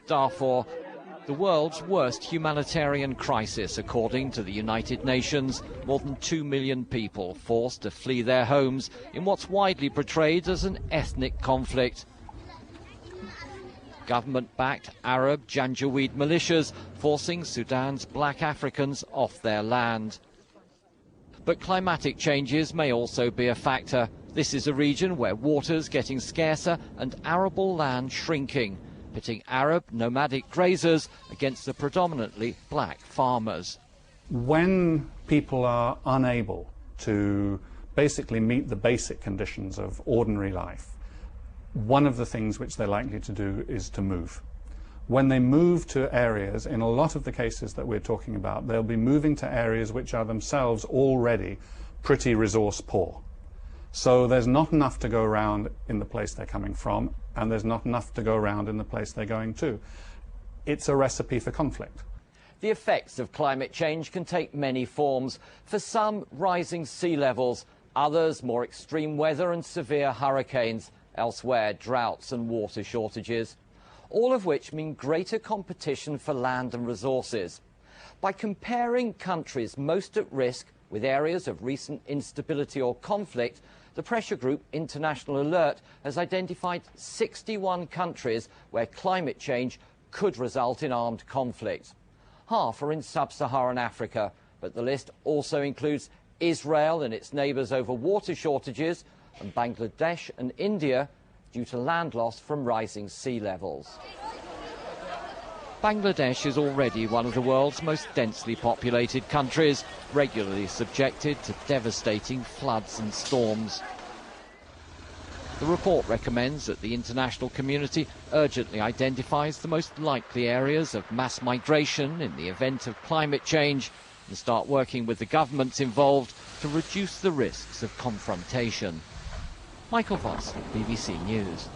Darfur, the world's worst humanitarian crisis, according to the United Nations. More than 2 million people forced to flee their homes in what's widely portrayed as an ethnic conflict. Government-backed Arab Janjaweed militias forcing Sudan's black Africans off their land. But climatic changes may also be a factor. This is a region where water's getting scarcer and arable land shrinking, pitting Arab nomadic grazers against the predominantly black farmers. When people are unable to basically meet the basic conditions of ordinary life, one of the things which they're likely to do is to move. When they move to areas, in a lot of the cases that we're talking about, they'll be moving to areas which are themselves already pretty resource poor. So there's not enough to go around in the place they're coming from, and there's not enough to go around in the place they're going to. It's a recipe for conflict. The effects of climate change can take many forms. For some, rising sea levels, others more extreme weather and severe hurricanes, elsewhere droughts and water shortages, all of which mean greater competition for land and resources. By comparing countries most at risk with areas of recent instability or conflict, the pressure group International Alert has identified 61 countries where climate change could result in armed conflict. Half are in sub-Saharan Africa, but the list also includes Israel and its neighbours over water shortages, and Bangladesh and India due to land loss from rising sea levels. Bangladesh is already one of the world's most densely populated countries, regularly subjected to devastating floods and storms. The report recommends that the international community urgently identifies the most likely areas of mass migration in the event of climate change and start working with the governments involved to reduce the risks of confrontation. Michael Voss, BBC News.